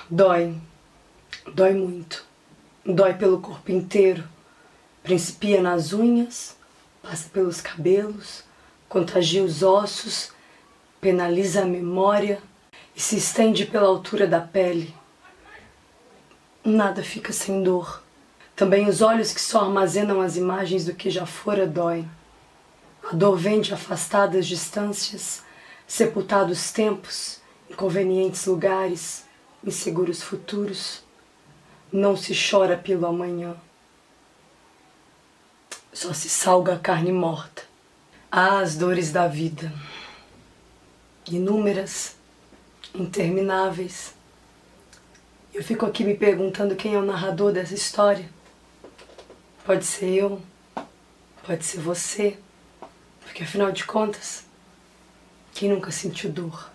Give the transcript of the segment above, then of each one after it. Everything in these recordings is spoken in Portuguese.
Dói. Dói muito. Dói pelo corpo inteiro. Principia nas unhas, passa pelos cabelos, contagia os ossos, penaliza a memória e se estende pela altura da pele. Nada fica sem dor. Também os olhos que só armazenam as imagens do que já fora dói. A dor vem de afastadas distâncias, sepultados tempos, inconvenientes lugares, inseguros futuros. Não se chora pelo amanhã. Só se salga a carne morta. Há as dores da vida. Inúmeras, intermináveis. Eu fico aqui me perguntando quem é o narrador dessa história. Pode ser eu, pode ser você, porque afinal de contas, quem nunca sentiu dor?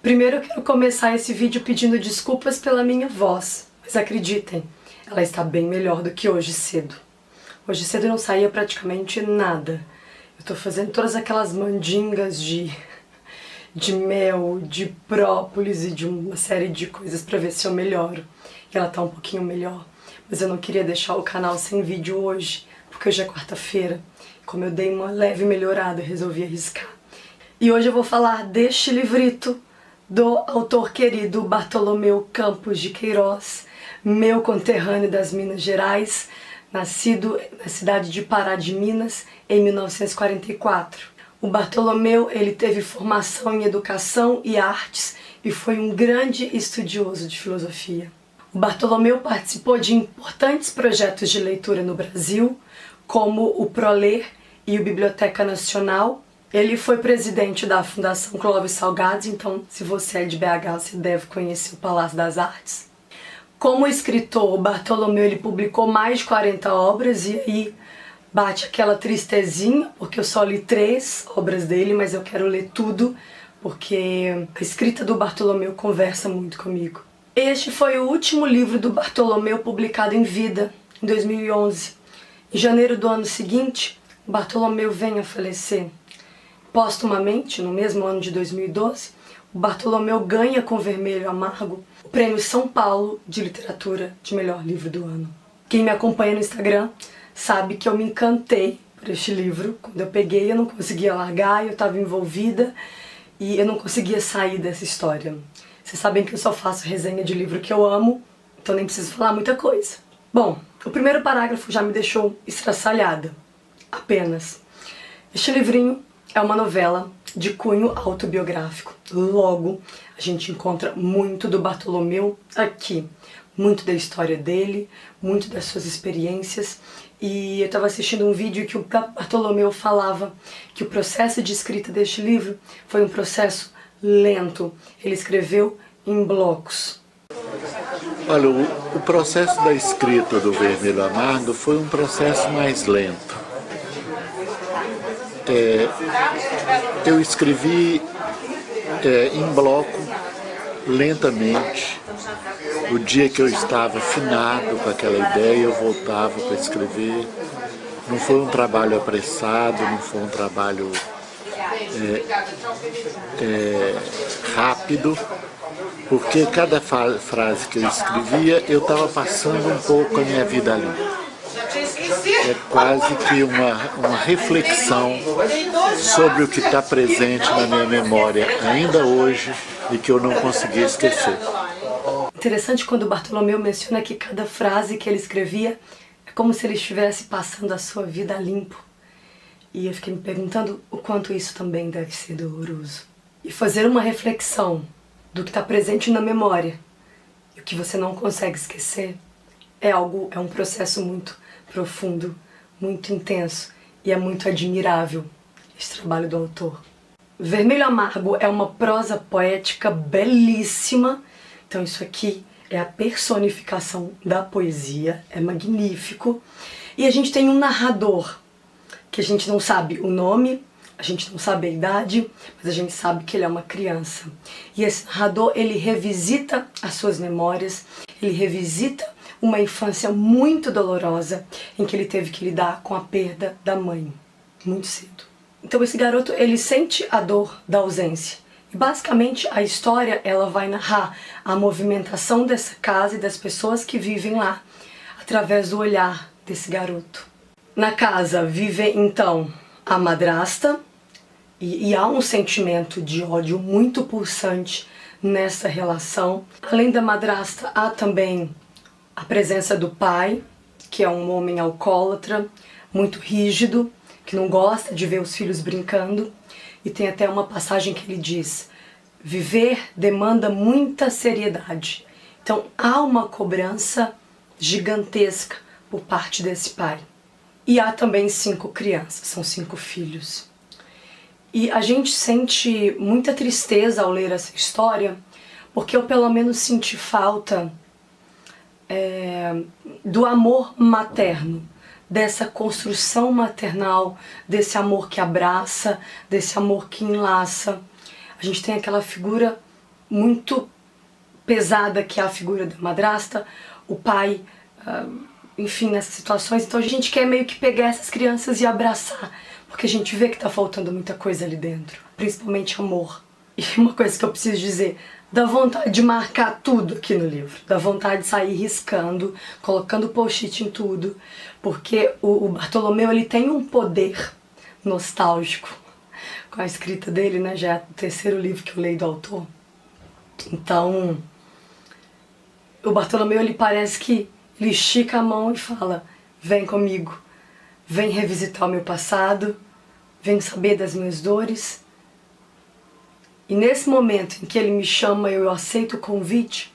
Primeiro eu quero começar esse vídeo pedindo desculpas pela minha voz, mas acreditem, ela está bem melhor do que hoje cedo. Hoje cedo não saía praticamente nada. Eu tô fazendo todas aquelas mandingas de mel, de própolis e de uma série de coisas pra ver se eu melhoro. E ela tá um pouquinho melhor. Mas eu não queria deixar o canal sem vídeo hoje, porque hoje é quarta-feira. Como eu dei uma leve melhorada, eu resolvi arriscar. E hoje eu vou falar deste livrito do autor querido Bartolomeu Campos de Queiroz, meu conterrâneo das Minas Gerais, nascido na cidade de Pará de Minas em 1944. O Bartolomeu, ele teve formação em educação e artes e foi um grande estudioso de filosofia. O Bartolomeu participou de importantes projetos de leitura no Brasil, como o Proler e o Biblioteca Nacional. Ele foi presidente da Fundação Clóvis Salgado, então se você é de BH, você deve conhecer o Palácio das Artes. Como escritor, o Bartolomeu ele publicou mais de 40 obras e aí bate aquela tristezinha, porque eu só li 3 obras dele, mas eu quero ler tudo, porque a escrita do Bartolomeu conversa muito comigo. Este foi o último livro do Bartolomeu publicado em vida, em 2011. Em janeiro do ano seguinte, o Bartolomeu vem a falecer. Póstumamente, no mesmo ano de 2012, o Bartolomeu ganha com Vermelho Amargo o Prêmio São Paulo de Literatura de Melhor Livro do Ano. Quem me acompanha no Instagram sabe que eu me encantei por este livro. Quando eu peguei, eu não conseguia largar, eu estava envolvida e eu não conseguia sair dessa história. Vocês sabem que eu só faço resenha de livro que eu amo, então nem preciso falar muita coisa. Bom, o primeiro parágrafo já me deixou estraçalhada, apenas. Este livrinho é uma novela de cunho autobiográfico. Logo, a gente encontra muito do Bartolomeu aqui. Muito da história dele, muito das suas experiências. E eu estava assistindo um vídeo que o Bartolomeu falava que o processo de escrita deste livro foi um processo lento. Ele escreveu em blocos. Olha, o processo da escrita do Vermelho Amargo foi um processo mais lento. Eu escrevi em bloco, lentamente. O dia que eu estava afinado com aquela ideia, eu voltava para escrever. Não foi um trabalho apressado, não foi um trabalho rápido, porque cada frase que eu escrevia, eu estava passando um pouco a minha vida ali. É quase que uma reflexão sobre o que está presente na minha memória ainda hoje e que eu não consegui esquecer. Interessante quando o Bartolomeu menciona que cada frase que ele escrevia é como se ele estivesse passando a sua vida limpo. E eu fiquei me perguntando o quanto isso também deve ser doloroso. E fazer uma reflexão do que está presente na memória e o que você não consegue esquecer é um processo muito profundo, muito intenso e é muito admirável esse trabalho do autor. Vermelho Amargo é uma prosa poética belíssima, então isso aqui é a personificação da poesia, é magnífico. E a gente tem um narrador, que a gente não sabe o nome, a gente não sabe a idade, mas a gente sabe que ele é uma criança. E esse narrador, ele revisita as suas memórias, ele revisita uma infância muito dolorosa, em que ele teve que lidar com a perda da mãe, muito cedo. Então esse garoto, ele sente a dor da ausência. E basicamente a história, ela vai narrar a movimentação dessa casa e das pessoas que vivem lá, através do olhar desse garoto. Na casa vive então a madrasta, e há um sentimento de ódio muito pulsante nessa relação. Além da madrasta, há também a presença do pai, que é um homem alcoólatra, muito rígido, que não gosta de ver os filhos brincando. E tem até uma passagem que ele diz: viver demanda muita seriedade. Então há uma cobrança gigantesca por parte desse pai. E há também 5 crianças, são 5 filhos. E a gente sente muita tristeza ao ler essa história, porque eu pelo menos senti falta do amor materno, dessa construção maternal, desse amor que abraça, desse amor que enlaça. A gente tem aquela figura muito pesada que é a figura da madrasta, o pai, enfim, nessas situações. Então a gente quer meio que pegar essas crianças e abraçar, porque a gente vê que tá faltando muita coisa ali dentro, principalmente amor. E uma coisa que eu preciso dizer: dá vontade de marcar tudo aqui no livro, dá vontade de sair riscando, colocando post-it em tudo, porque o Bartolomeu, ele tem um poder nostálgico com a escrita dele, né? Já é o 3º livro que eu leio do autor. Então, o Bartolomeu, ele parece que ele estica a mão e fala: vem comigo, vem revisitar o meu passado, vem saber das minhas dores. E nesse momento em que ele me chama e eu aceito o convite,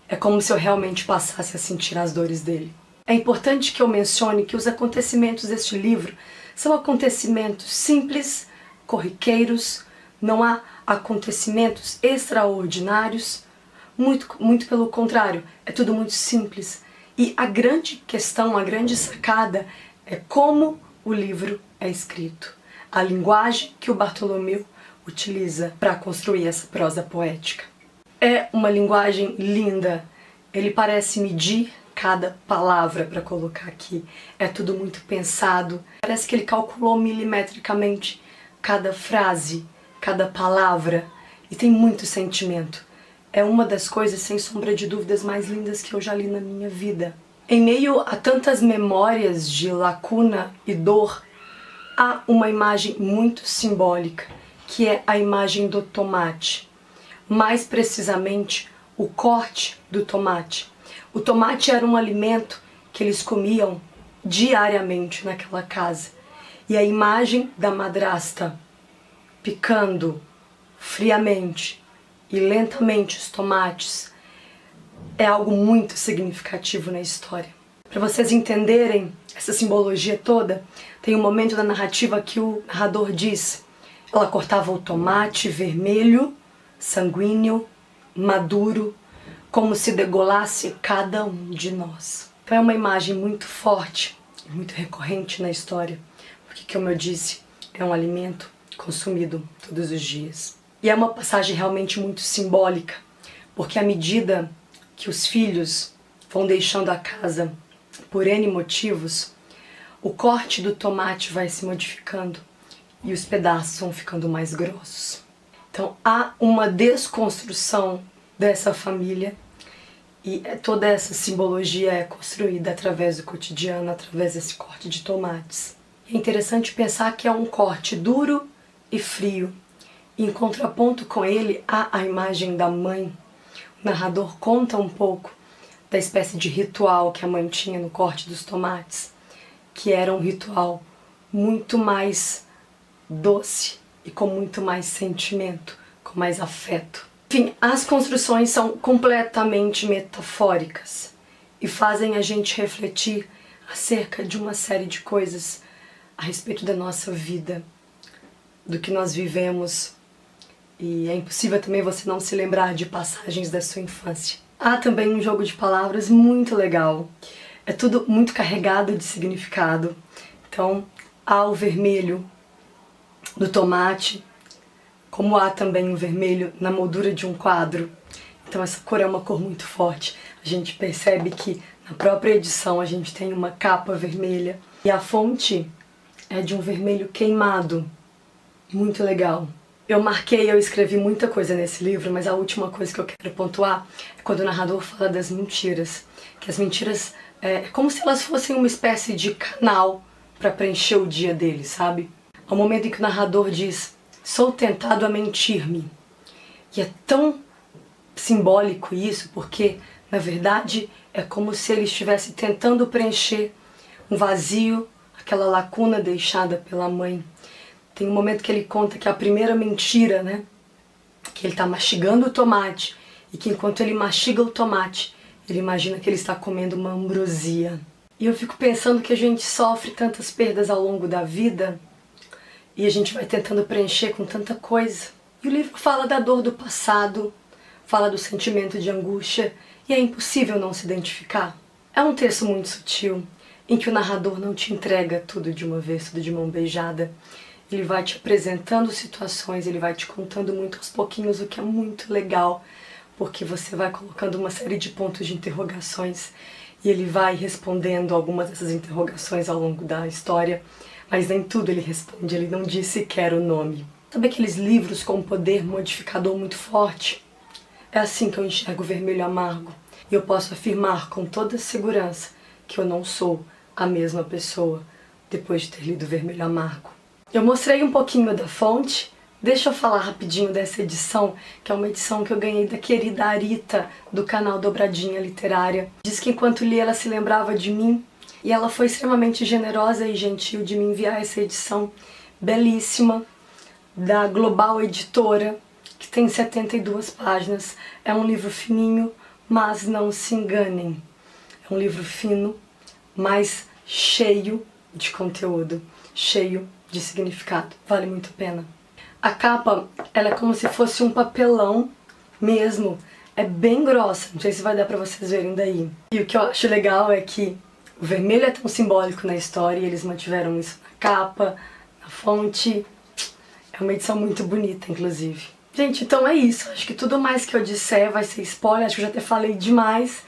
é como se eu realmente passasse a sentir as dores dele. É importante que eu mencione que os acontecimentos deste livro são acontecimentos simples, corriqueiros, não há acontecimentos extraordinários, muito pelo contrário, é tudo muito simples. E a grande questão, a grande sacada é como o livro é escrito, a linguagem que o Bartolomeu utiliza para construir essa prosa poética. É uma linguagem linda, ele parece medir cada palavra para colocar aqui, é tudo muito pensado, parece que ele calculou milimetricamente cada frase, cada palavra, e tem muito sentimento. É uma das coisas, sem sombra de dúvidas, mais lindas que eu já li na minha vida. Em meio a tantas memórias de lacuna e dor, há uma imagem muito simbólica, que é a imagem do tomate. Mais precisamente, o corte do tomate. O tomate era um alimento que eles comiam diariamente naquela casa. E a imagem da madrasta picando friamente e lentamente os tomates é algo muito significativo na história. Para vocês entenderem essa simbologia toda, tem um momento da narrativa que o narrador diz: ela cortava o tomate vermelho, sanguíneo, maduro, como se degolasse cada um de nós. Então é uma imagem muito forte e muito recorrente na história, porque, como eu disse, é um alimento consumido todos os dias. E é uma passagem realmente muito simbólica, porque à medida que os filhos vão deixando a casa por N motivos, o corte do tomate vai se modificando e os pedaços vão ficando mais grossos. Então há uma desconstrução dessa família e toda essa simbologia é construída através do cotidiano, através desse corte de tomates. É interessante pensar que é um corte duro e frio. Em contraponto com ele há a imagem da mãe. O narrador conta um pouco da espécie de ritual que a mãe tinha no corte dos tomates, que era um ritual muito mais doce e com muito mais sentimento, com mais afeto. Enfim, as construções são completamente metafóricas e fazem a gente refletir acerca de uma série de coisas a respeito da nossa vida, do que nós vivemos, e é impossível também você não se lembrar de passagens da sua infância. Há também um jogo de palavras muito legal, é tudo muito carregado de significado. Então há o vermelho no tomate, como há também o vermelho na moldura de um quadro. Então essa cor é uma cor muito forte. A gente percebe que na própria edição a gente tem uma capa vermelha. E a fonte é de um vermelho queimado. Muito legal. Eu escrevi muita coisa nesse livro, mas a última coisa que eu quero pontuar é quando o narrador fala das mentiras. Que as mentiras é como se elas fossem uma espécie de canal para preencher o dia dele, sabe? Ao momento em que o narrador diz: sou tentado a mentir-me. E é tão simbólico isso, porque na verdade é como se ele estivesse tentando preencher um vazio, aquela lacuna deixada pela mãe. Tem um momento que ele conta que a primeira mentira, né, que ele está mastigando o tomate e que enquanto ele mastiga o tomate, ele imagina que ele está comendo uma ambrosia. E eu fico pensando que a gente sofre tantas perdas ao longo da vida e a gente vai tentando preencher com tanta coisa. E o livro fala da dor do passado, fala do sentimento de angústia e é impossível não se identificar. É um texto muito sutil, em que o narrador não te entrega tudo de uma vez, tudo de mão beijada. Ele vai te apresentando situações, ele vai te contando muito aos pouquinhos, o que é muito legal, porque você vai colocando uma série de pontos de interrogações e ele vai respondendo algumas dessas interrogações ao longo da história, mas nem tudo ele responde, ele não diz sequer o nome. Sabe aqueles livros com um poder modificador muito forte? É assim que eu enxergo o Vermelho Amargo, e eu posso afirmar com toda segurança que eu não sou a mesma pessoa depois de ter lido Vermelho Amargo. Eu mostrei um pouquinho da fonte, deixa eu falar rapidinho dessa edição, que é uma edição que eu ganhei da querida Arita, do canal Dobradinha Literária. Diz que enquanto li ela se lembrava de mim, e ela foi extremamente generosa e gentil de me enviar essa edição belíssima, da Global Editora, que tem 72 páginas. É um livro fininho, mas não se enganem. É um livro fino, mas cheio de conteúdo, cheio de significado. Vale muito a pena. A capa, ela é como se fosse um papelão mesmo. É bem grossa, não sei se vai dar pra vocês verem daí. E o que eu acho legal é que o vermelho é tão simbólico na história e eles mantiveram isso na capa, na fonte. É uma edição muito bonita, inclusive. Gente, então é isso. Acho que tudo mais que eu disser vai ser spoiler. Acho que eu já até falei demais.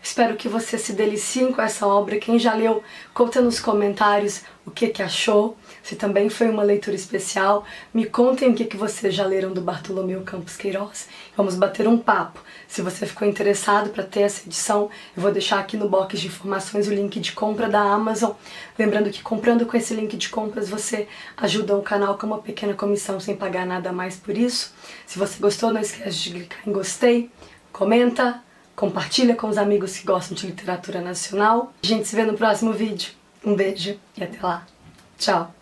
Espero que você se deliciem com essa obra. Quem já leu, conta nos comentários o que achou. Se também foi uma leitura especial. Me contem o que vocês já leram do Bartolomeu Campos Queiroz. Vamos bater um papo. Se você ficou interessado para ter essa edição, eu vou deixar aqui no box de informações o link de compra da Amazon. Lembrando que comprando com esse link de compras você ajuda o canal com uma pequena comissão sem pagar nada mais por isso. Se você gostou, não esquece de clicar em gostei, comenta, compartilha com os amigos que gostam de literatura nacional. A gente se vê no próximo vídeo. Um beijo e até lá. Tchau!